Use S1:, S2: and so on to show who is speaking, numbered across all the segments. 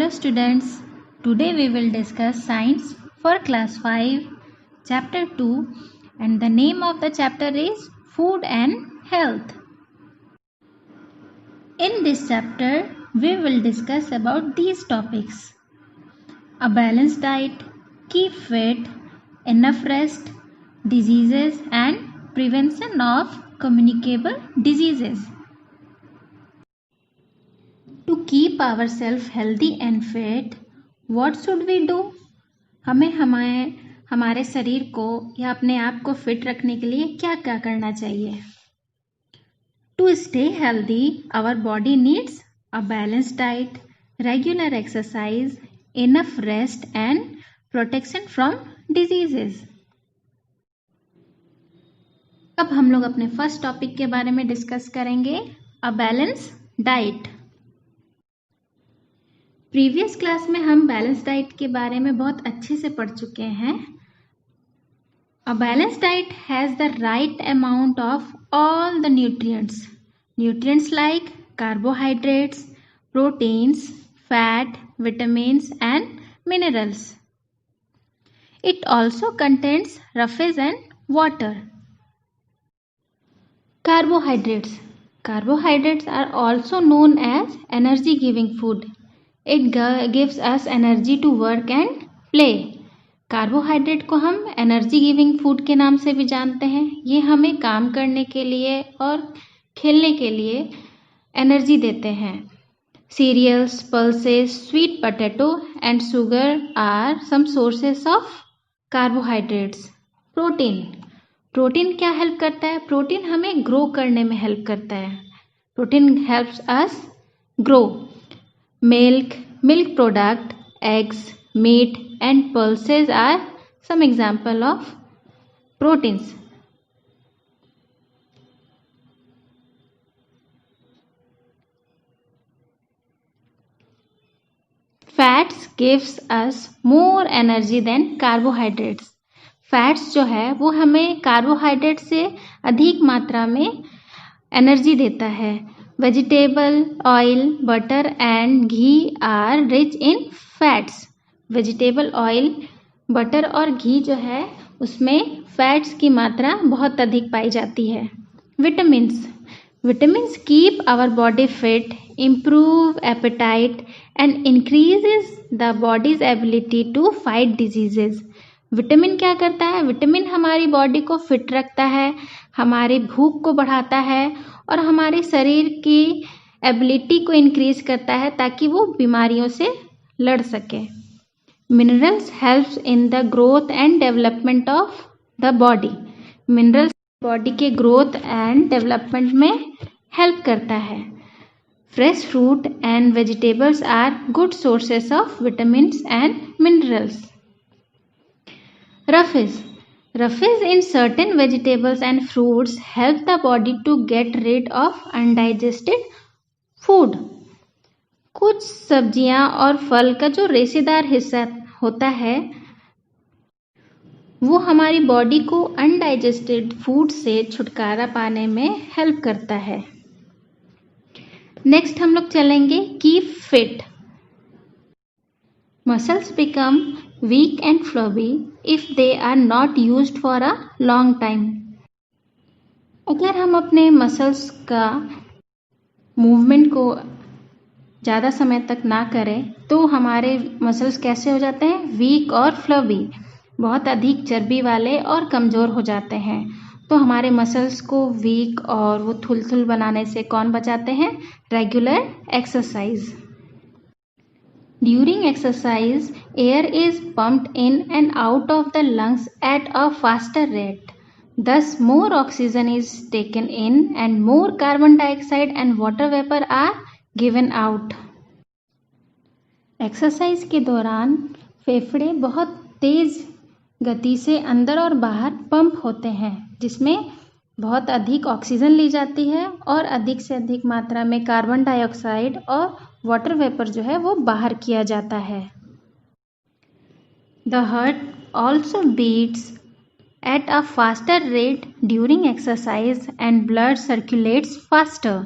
S1: Hello students, today we will discuss science for class 5 chapter 2 and the name of the chapter is food and health. In this chapter we will discuss about these topics: a balanced diet, keep fit, enough rest, diseases and prevention of communicable diseases. To keep ourselves healthy and fit, what should we do? हमें हमारे शरीर को या अपने आप को fit रखने के लिए क्या क्या करना चाहिए? To stay healthy, our body needs a balanced diet, regular exercise, enough rest and protection from diseases. अब हम लोग अपने फर्स्ट टॉपिक के बारे में डिस्कस करेंगे, a balanced diet. Previous class में हम बैलेंस डाइट के बारे में बहुत अच्छे से पढ़ चुके हैं. A balance diet has the right amount of all the nutrients like carbohydrates, proteins, fat, vitamins and minerals. It also contains roughage and water. Carbohydrates are also known as energy giving food. It gives us energy to work and play. Carbohydrate को हम energy giving food के नाम से भी जानते हैं. ये हमें काम करने के लिए और खेलने के लिए एनर्जी देते हैं. Cereals, pulses, sweet potato and sugar are some sources of carbohydrates. Protein क्या हेल्प करता है? प्रोटीन हमें ग्रो करने में हेल्प करता है. Protein helps us grow. Milk product, eggs, meat and pulses are some example of proteins. Fats gives us more energy than carbohydrates. Fats जो है वो हमें कार्बोहाइड्रेट से अधिक मात्रा में एनर्जी देता है. Vegetable oil, butter and ghee are rich in fats. Vegetable oil, butter और घी जो है उसमें फैट्स की मात्रा बहुत अधिक पाई जाती है. Vitamins keep our body fit, improve appetite and increases the body's ability to fight diseases. Vitamin क्या करता है? विटामिन हमारी बॉडी को फिट रखता है, हमारी भूख को बढ़ाता है और हमारे शरीर की एबिलिटी को इंक्रीज करता है ताकि वो बीमारियों से लड़ सके. Minerals helps in the growth and development of the body. Minerals body के ग्रोथ एंड डेवलपमेंट में हेल्प करता है. Fresh fruit and vegetables are good sources of vitamins and minerals. Roughage in certain vegetables and fruits help the body to get rid of undigested food. कुछ सब्जियां और फल का जो रेशेदार हिस्सा होता है वो हमारी बॉडी को अनडाइजेस्टेड फूड से छुटकारा पाने में हेल्प करता है. नेक्स्ट हम लोग चलेंगे keep fit. Muscles become weak and flabby if they are not used for a long time. अगर हम अपने मसल्स का मूवमेंट को ज़्यादा समय तक ना करें तो हमारे मसल्स कैसे हो जाते हैं? वीक और फ्लबी, बहुत अधिक चर्बी वाले और कमज़ोर हो जाते हैं. तो हमारे मसल्स को वीक और वो थुलथुल बनाने से कौन बचाते हैं? Regular exercise. During exercise, air is pumped in and out of the lungs at a faster rate. Thus, more oxygen is taken in and more carbon dioxide and water vapor are given out. Exercise के दौरान फेफड़े बहुत तेज गति से अंदर और बाहर pump होते हैं जिसमें बहुत अधिक ऑक्सीजन ली जाती है और अधिक से अधिक मात्रा में कार्बन डाइऑक्साइड और वाटर वेपर जो है वो बाहर किया जाता है. The heart also beats at a faster rate during exercise and blood circulates faster.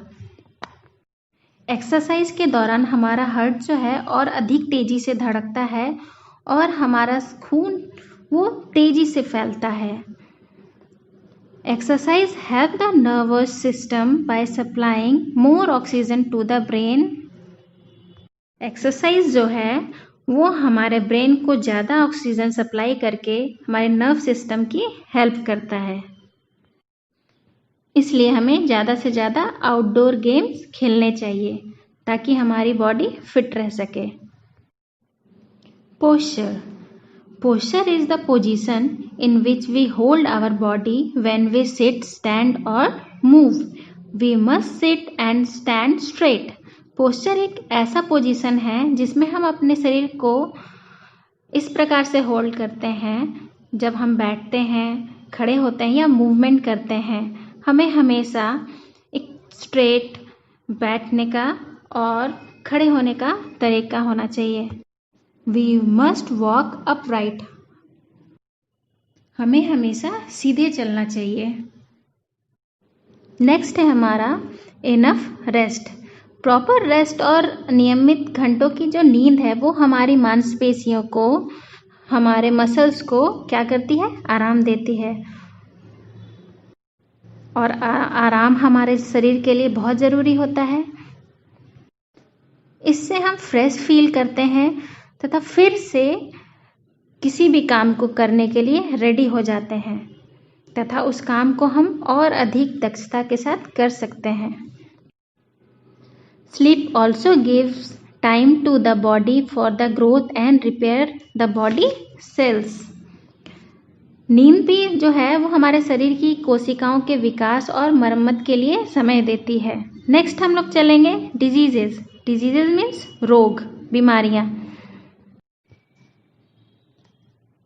S1: Exercise के दौरान हमारा हार्ट जो है और अधिक तेजी से धड़कता है और हमारा खून वो तेजी से फैलता है। Exercise help the nervous system by supplying more oxygen to the brain. Exercise जो है वो हमारे ब्रेन को ज़्यादा ऑक्सीजन सप्लाई करके हमारे नर्व सिस्टम की हेल्प करता है। इसलिए हमें ज़्यादा से ज़्यादा आउटडोर गेम्स खेलने चाहिए ताकि हमारी बॉडी फिट रह सके। Posture. Posture is the position in which we hold our body when we sit, stand or move. We must sit and stand straight. Posture एक ऐसा पोजीशन है जिसमें हम अपने शरीर को इस प्रकार से होल्ड करते हैं। जब हम बैठते हैं, खड़े होते हैं या मूवमेंट करते हैं, हमें हमेशा एक स्ट्रेट बैठने का और खड़े होने का तरीका होना चाहिए। We must walk upright. हमें हमेशा सीधे चलना चाहिए। नेक्स्ट है हमारा इनफ रेस्ट। प्रॉपर रेस्ट और नियमित घंटों की जो नींद है वो हमारी मांसपेशियों को, हमारे मसल्स को क्या करती है? आराम देती है। और आराम हमारे शरीर के लिए बहुत ज़रूरी होता है। इससे हम फ्रेश फील करते हैं तथा फिर से किसी भी काम को करने के लिए रेडी हो जाते हैं तथा उस काम को हम और अधिक दक्षता के साथ कर सकते हैं। Sleep also gives time to the body for the growth and repair the body cells. नींद भी जो है वो हमारे शरीर की कोशिकाओं के विकास और मरम्मत के लिए समय देती है। नेक्स्ट हम लोग चलेंगे डिजीजेस। डिजीजेस मीन्स रोग, बीमारियां।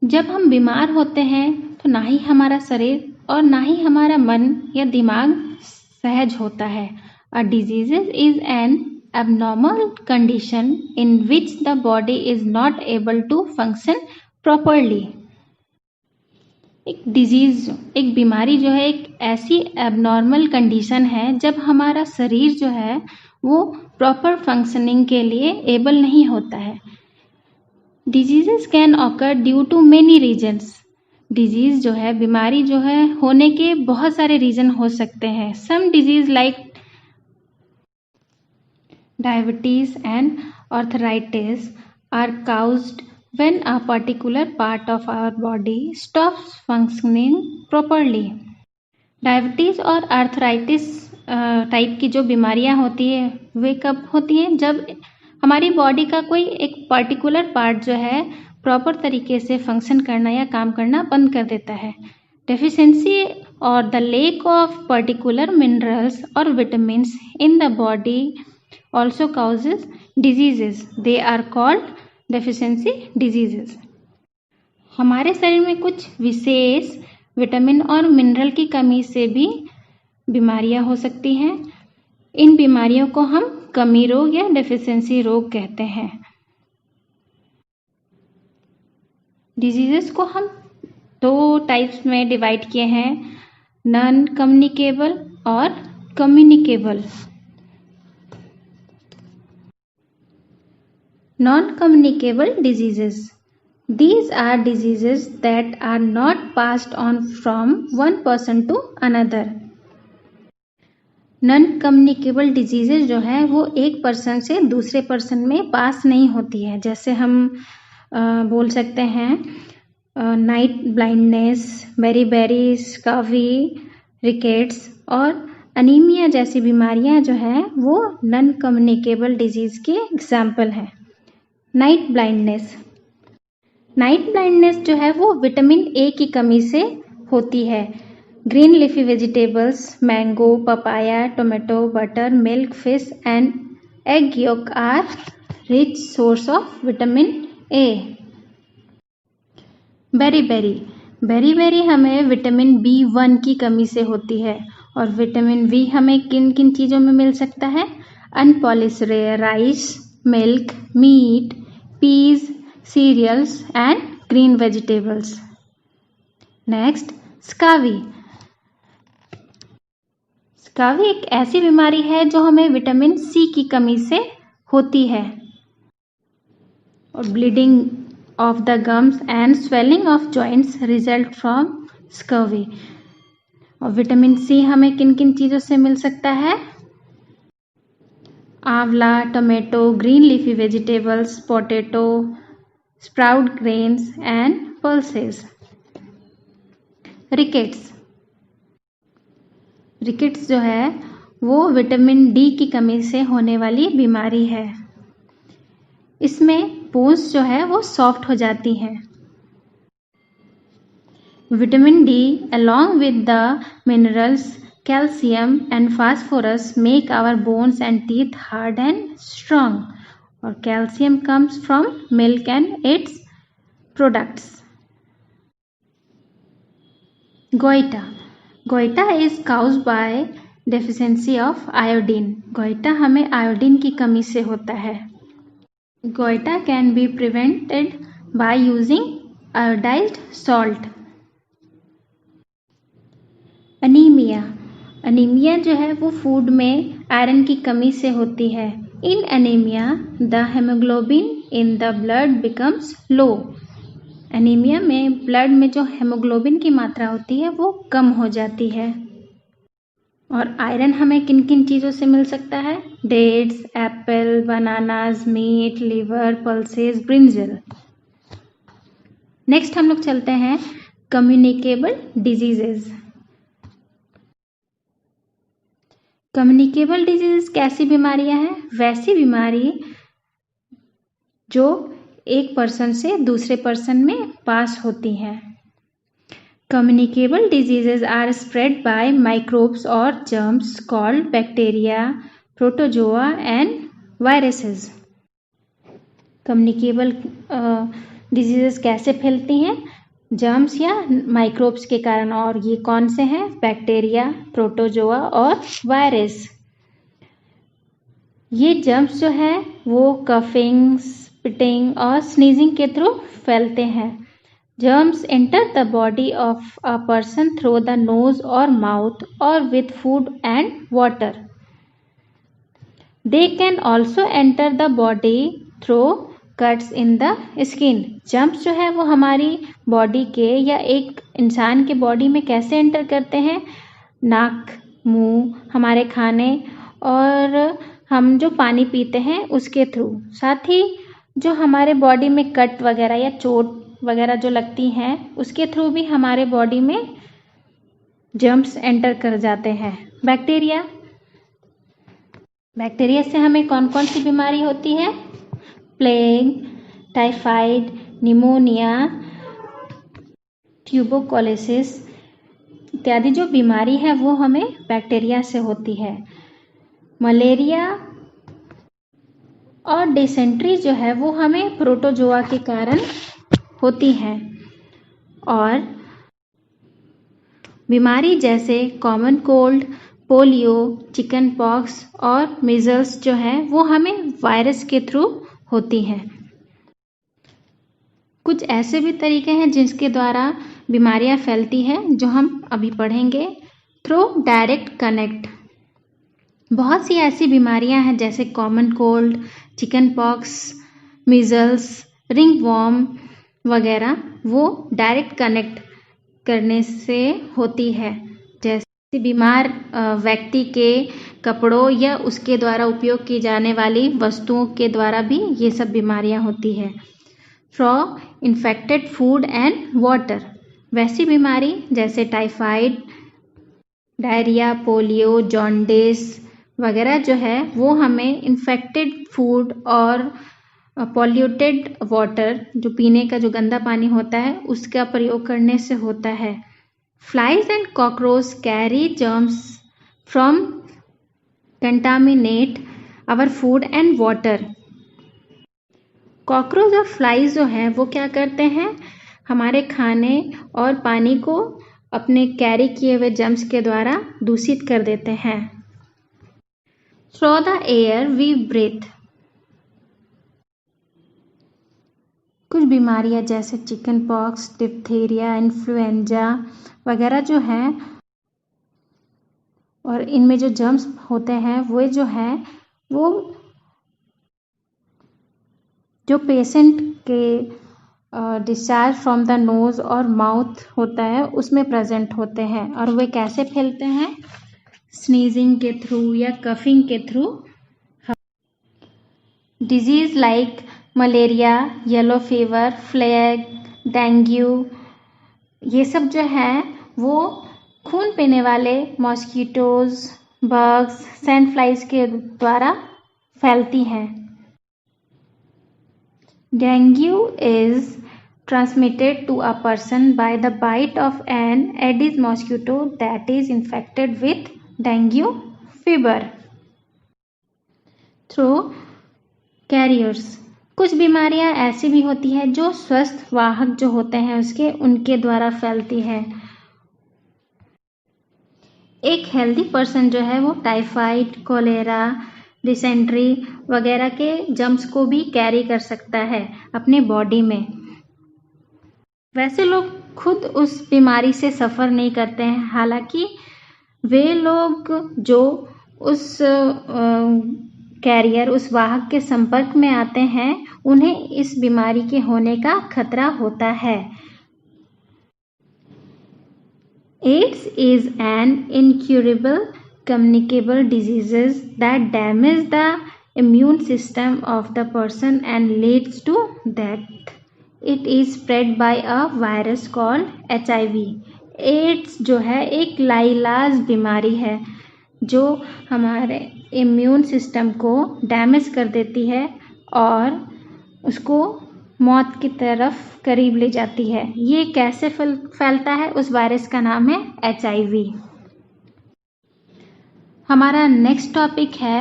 S1: जब हम बीमार होते हैं तो ना ही हमारा शरीर और ना ही हमारा मन या दिमाग सहज होता है। A disease is an abnormal condition in which the body is not able to function properly. एक डिजीज, एक बीमारी जो है एक ऐसी एबनॉर्मल कंडीशन है जब हमारा शरीर जो है वो प्रॉपर फंक्शनिंग के लिए एबल नहीं होता है। Diseases can occur due to many reasons. Disease जो है, बीमारी जो है होने के बहुत सारे रीजन हो सकते हैं। Some disease like diabetes and arthritis are caused when a particular part of our body stops functioning properly. Diabetes और आर्थराइटिस टाइप की जो बीमारियां होती है वे कब होती हैं? जब हमारी बॉडी का कोई एक पर्टिकुलर पार्ट जो है प्रॉपर तरीके से फंक्शन करना या काम करना बंद कर देता है। डेफिशिएंसी और the lack of particular minerals और vitamins in the body also causes diseases. They are called deficiency diseases. हमारे शरीर में कुछ विशेष विटामिन और मिनरल की कमी से भी बीमारियां हो सकती हैं। इन बीमारियों को हम कमी रोग या डेफिशिएंसी रोग कहते हैं। डिजीजेस को हम दो टाइप्स में डिवाइड किए हैं, नॉन कम्युनिकेबल और communicable. Non-communicable diseases. These are diseases that are not passed on from one person to another. Non-communicable diseases जो है वो एक पर्सन से दूसरे पर्सन में पास नहीं होती है। जैसे हम बोल सकते हैं नाइट ब्लाइंडनेस, बेरी स्कावी, रिकेट्स और अनीमिया जैसी बीमारियां जो है वो नॉन कम्युनिकेबल डिजीज के एग्जाम्पल हैं। नाइट ब्लाइंडनेस जो है वो विटामिन ए की कमी से होती है। Green leafy vegetables, mango, papaya, tomato, butter, milk, fish and egg yolk are rich source of vitamin A. Beriberi हमें विटामिन B1 की कमी से होती है। और विटामिन बी हमें किन किन चीज़ों में मिल सकता है? Unpolished rice, milk, meat, peas, cereals and green vegetables. Next, scurvy scurvy एक ऐसी बीमारी है जो हमें विटामिन सी की कमी से होती है। और bleeding of the gums and swelling of joints result from scurvy. और विटामिन सी हमें किन किन चीज़ों से मिल सकता है? आंवला, tomato, green leafy vegetables, potato, sprout grains and pulses. Rickets जो है वो विटामिन डी की कमी से होने वाली बीमारी है। इसमें बोन्स जो है वो सॉफ्ट हो जाती हैं। Vitamin D along with the minerals calcium and phosphorus make our bones and teeth hard and strong. और calcium comes from milk and its products. Goita is caused by deficiency of iodine. गोइटा हमें iodine की कमी से होता है। गोइटा can be prevented by using iodized salt. Anaemia जो है वो फूड में आयरन की कमी से होती है। In anaemia the haemoglobin in the blood becomes low. Anaemia में ब्लड में जो हेमोग्लोबिन की मात्रा होती है वो कम हो जाती है। और आयरन हमें किन किन चीज़ों से मिल सकता है? Dates, apple, bananas, meat, liver, pulses, brinjal. Next हम लोग चलते हैं कम्युनिकेबल डिजीजेज। कम्युनिकेबल डिजीज कैसी बीमारियां हैं? वैसी बीमारी जो एक पर्सन से दूसरे पर्सन में पास होती हैं। Communicable diseases are spread by microbes और germs called bacteria, protozoa and viruses. Communicable diseases कैसे फैलती हैं? जर्म्स या माइक्रोब्स के कारण। और ये कौन से हैं? बैक्टीरिया, प्रोटोजोआ और वायरस। ये जर्म्स जो है वो कफिंग, स्पिटिंग और स्नीजिंग के थ्रू फैलते हैं। Germs enter the body of a person through the nose और माउथ और with food and water. They can also enter the body through cuts in the skin. Germs जो है वो हमारी बॉडी के या एक इंसान के बॉडी में कैसे एंटर करते हैं? नाक, मुंह, हमारे खाने और हम जो पानी पीते हैं उसके थ्रू। साथ ही जो हमारे बॉडी में कट वगैरह या चोट वगैरह जो लगती हैं उसके थ्रू भी हमारे बॉडी में जर्म्स एंटर कर जाते हैं। बैक्टीरिया से हमें कौन कौन सी बीमारी होती है? प्लेग, टाइफाइड, निमोनिया, ट्यूबरकुलोसिस इत्यादि जो बीमारी है वो हमें बैक्टीरिया से होती है। मलेरिया और डिसेंट्री जो है वो हमें प्रोटोजोआ के कारण होती है। और बीमारी जैसे common cold, polio, chicken pox और मीजल्स जो है वो हमें वायरस के थ्रू होती हैं। कुछ ऐसे भी तरीके हैं जिसके द्वारा बीमारियां फैलती हैं जो हम अभी पढ़ेंगे। Through direct connect. बहुत सी ऐसी बीमारियां हैं जैसे common cold, chicken pox, measles, ringworm वगैरह वो डायरेक्ट कनेक्ट करने से होती है। जैसे बीमार व्यक्ति के कपड़ों या उसके द्वारा उपयोग की जाने वाली वस्तुओं के द्वारा भी ये सब बीमारियां होती है। From infected food and water. वैसी बीमारी जैसे टाइफाइड, डायरिया, पोलियो, जॉन्डिस वगैरह जो है वो हमें इन्फेक्टेड फूड और पॉल्यूटेड वाटर जो पीने का जो गंदा पानी होता है उसका प्रयोग करने से होता है। Flies and cockroach carry germs from contaminate our food and water. Cockroach और फ्लाइज जो हैं वो क्या करते हैं? हमारे खाने और पानी को अपने कैरी किए हुए जर्म्स के द्वारा दूषित कर देते हैं। Through the air we breathe. कुछ बीमारियां जैसे चिकन पॉक्स, डिप्थीरिया, इन्फ्लुएंजा वगैरह जो हैं और इनमें जो जर्म्स होते हैं वो जो है वो जो पेशेंट के डिस्चार्ज फ्रॉम द नोज और माउथ होता है उसमें प्रेजेंट होते हैं। और वे कैसे फैलते हैं? स्नीजिंग के थ्रू या कफिंग के through. Disease like malaria, yellow fever, flag, dengue, ये सब जो है वो खून पीने वाले मॉस्किटोज, बग्स, सैंड फ्लाइज के द्वारा फैलती हैं। Dengue is transmitted to a person by the bite of an Aedes mosquito that is infected with dengue fever through carriers। कुछ बीमारियां ऐसी भी होती है जो स्वस्थ वाहक जो होते हैं उनके द्वारा फैलती है। एक हेल्दी पर्सन जो है वो टाइफाइड, कोलेरा, डिसेंट्री वगैरह के जर्म्स को भी कैरी कर सकता है अपने बॉडी में। वैसे लोग खुद उस बीमारी से सफ़र नहीं करते हैं, हालांकि वे लोग जो उस कैरियर, उस वाहक के संपर्क में आते हैं उन्हें इस बीमारी के होने का खतरा होता है। AIDS is an incurable communicable diseases that damage the immune system of the person and leads to death. It is spread by a virus called HIV. AIDS जो है एक लाइलाज बीमारी है जो हमारे इम्यून सिस्टम को डैमेज कर देती है और उसको मौत की तरफ करीब ले जाती है। ये कैसे फैलता है? उस वायरस का नाम है HIV। हमारा नेक्स्ट टॉपिक है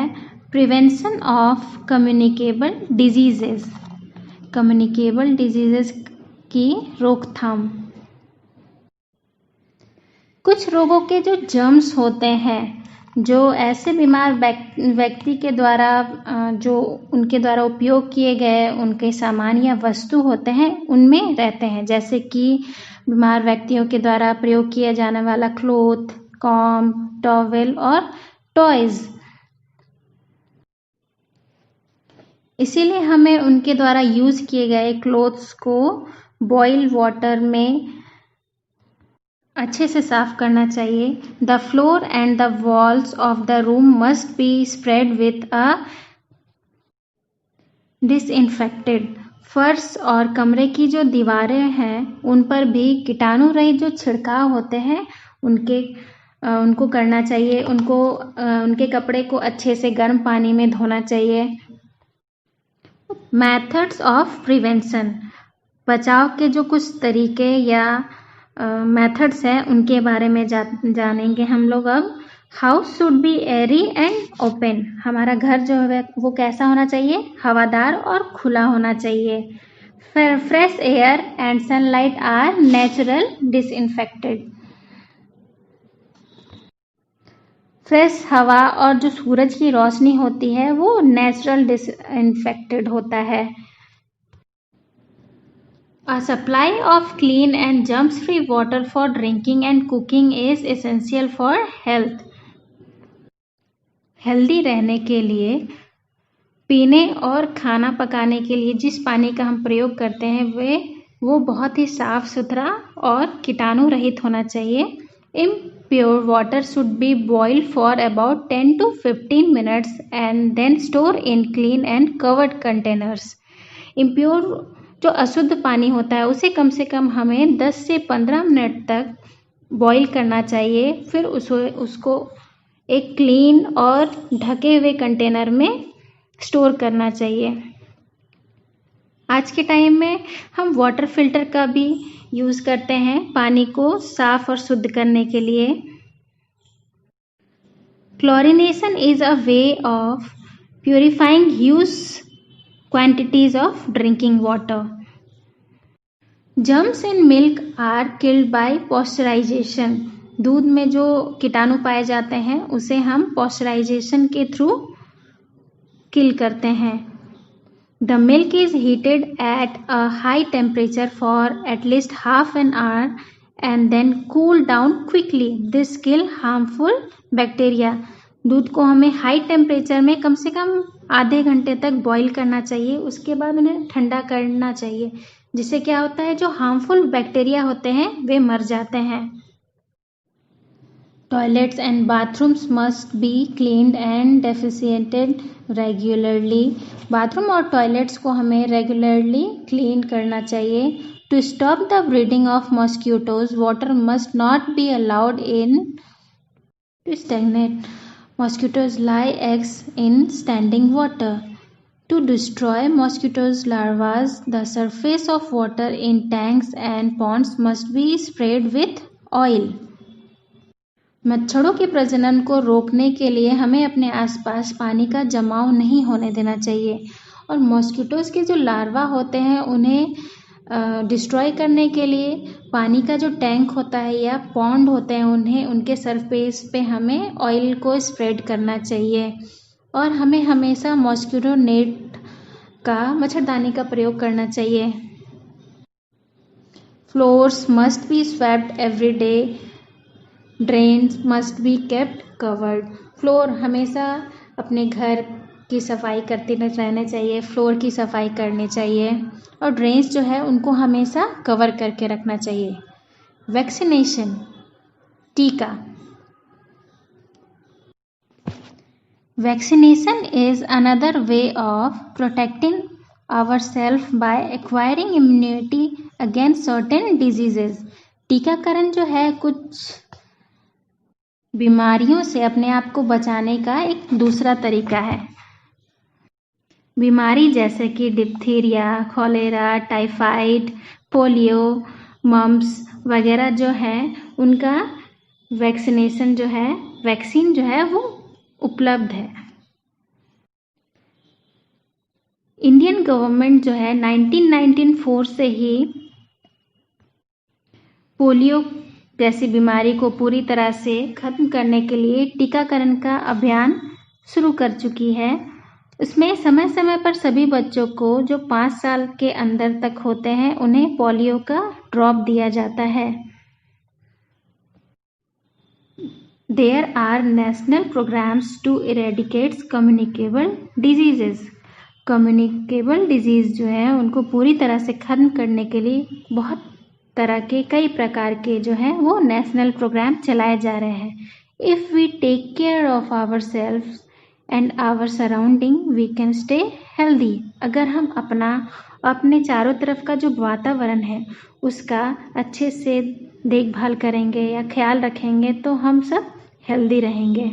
S1: prevention of communicable diseases. Communicable diseases की रोकथाम। कुछ रोगों के जो जर्म्स होते हैं जो ऐसे बीमार व्यक्ति के द्वारा जो उनके द्वारा उपयोग किए गए उनके सामान या वस्तु होते हैं उनमें रहते हैं, जैसे कि बीमार व्यक्तियों के द्वारा प्रयोग किया जाने वाला क्लॉथ, कॉम, टॉवेल और टॉयज। इसीलिए हमें उनके द्वारा यूज किए गए क्लोथ्स को बॉइल वाटर में अच्छे से साफ करना चाहिए। The floor and the walls of the room must be spread with a disinfected. फर्श और कमरे की जो दीवारें हैं उन पर भी कीटाणु रहित जो छिड़काव होते हैं उनको करना चाहिए। उनके कपड़े को अच्छे से गर्म पानी में धोना चाहिए। Methods of prevention. बचाव के जो कुछ तरीके या मेथड्स हैं उनके बारे में जानेंगे हम लोग अब। House should be Airy and open. हमारा घर जो है वो कैसा होना चाहिए? हवादार और खुला होना चाहिए। Fresh air and sunlight are natural disinfected. Fresh हवा और जो सूरज की रोशनी होती है वो नेचुरल डिसइंफेक्टेड होता है। A supply of clean and germs-free water for drinking and cooking is essential for health. Healthy रहने के लिए पीने और खाना पकाने के लिए जिस पानी का हम प्रयोग करते हैं वो बहुत ही साफ सुथरा और कीटाणु रहित होना चाहिए। Impure water should be boiled for about 10 to 15 minutes and then store in clean and covered containers. Impure जो अशुद्ध पानी होता है उसे कम से कम हमें 10 से 15 मिनट तक बॉईल करना चाहिए, फिर उसको एक क्लीन और ढके हुए कंटेनर में स्टोर करना चाहिए। आज के टाइम में हम वाटर फिल्टर का भी यूज़ करते हैं पानी को साफ और शुद्ध करने के लिए। Chlorination is a way of purifying huge quantities of drinking water. Germs in milk are killed by pasteurization. दूध में जो कीटाणु पाए जाते हैं उसे हम pasteurization के थ्रू किल करते हैं। The milk is heated at a high temperature for at least half an hour and then cool down quickly. This kill harmful bacteria. दूध को हमें हाई टेम्परेचर में कम से कम आधे घंटे तक बॉईल करना चाहिए, उसके बाद उन्हें ठंडा करना चाहिए, जिससे क्या होता है जो हार्मफुल बैक्टीरिया होते हैं वे मर जाते हैं। Toilets and bathrooms must be cleaned and disinfected regularly. Bathroom और टॉयलेट्स को हमें रेगुलरली क्लीन करना चाहिए। To stop the breeding of mosquitoes, water must not be allowed in to stagnate. Mosquitoes lay eggs in standing water. To destroy mosquitoes' larvae, the surface of water in tanks and ponds must be sprayed with oil. मच्छरों के प्रजनन को रोकने के लिए हमें अपने आसपास पानी का जमाव नहीं होने देना चाहिए, और मॉस्किटोज़ के जो लार्वा होते हैं उन्हें डिस्ट्रॉय करने के लिए पानी का जो टैंक होता है या पॉन्ड होते हैं उन्हें उनके सरफेस पे हमें ऑयल को स्प्रेड करना चाहिए, और हमें हमेशा मॉस्किटो नेट का मच्छरदानी का प्रयोग करना चाहिए। Floors must be swept every day. Drains must be kept covered. Floor हमेशा अपने घर की सफाई करते रहना चाहिए, फ्लोर की सफाई करनी चाहिए, और ड्रेन्स जो है उनको हमेशा कवर करके रखना चाहिए। वैक्सीनेशन, टीका। Vaccination is another way of protecting ourself by acquiring immunity against certain diseases. टीकाकरण जो है कुछ बीमारियों से अपने आप को बचाने का एक दूसरा तरीका है। बीमारी जैसे कि डिप्थीरिया, खोलेरा, टाइफाइड, पोलियो, मम्प्स वगैरह जो है उनका वैक्सीनेशन जो है, वैक्सीन जो है वो उपलब्ध है। इंडियन गवर्नमेंट जो है 1994 से ही पोलियो जैसी बीमारी को पूरी तरह से खत्म करने के लिए टीकाकरण का अभियान शुरू कर चुकी है। इसमें समय समय पर सभी बच्चों को जो 5 साल के अंदर तक होते हैं उन्हें पोलियो का ड्रॉप दिया जाता है। There are national programmes to eradicate communicable diseases. Communicable disease जो है उनको पूरी तरह से खत्म करने के लिए बहुत तरह के कई प्रकार के जो है वो नेशनल प्रोग्राम चलाए जा रहे हैं। If we take care of our self and our surrounding we can stay healthy. अगर हम अपने चारों तरफ का जो वातावरण है उसका अच्छे से देखभाल करेंगे या ख्याल रखेंगे तो हम सब हेल्दी रहेंगे।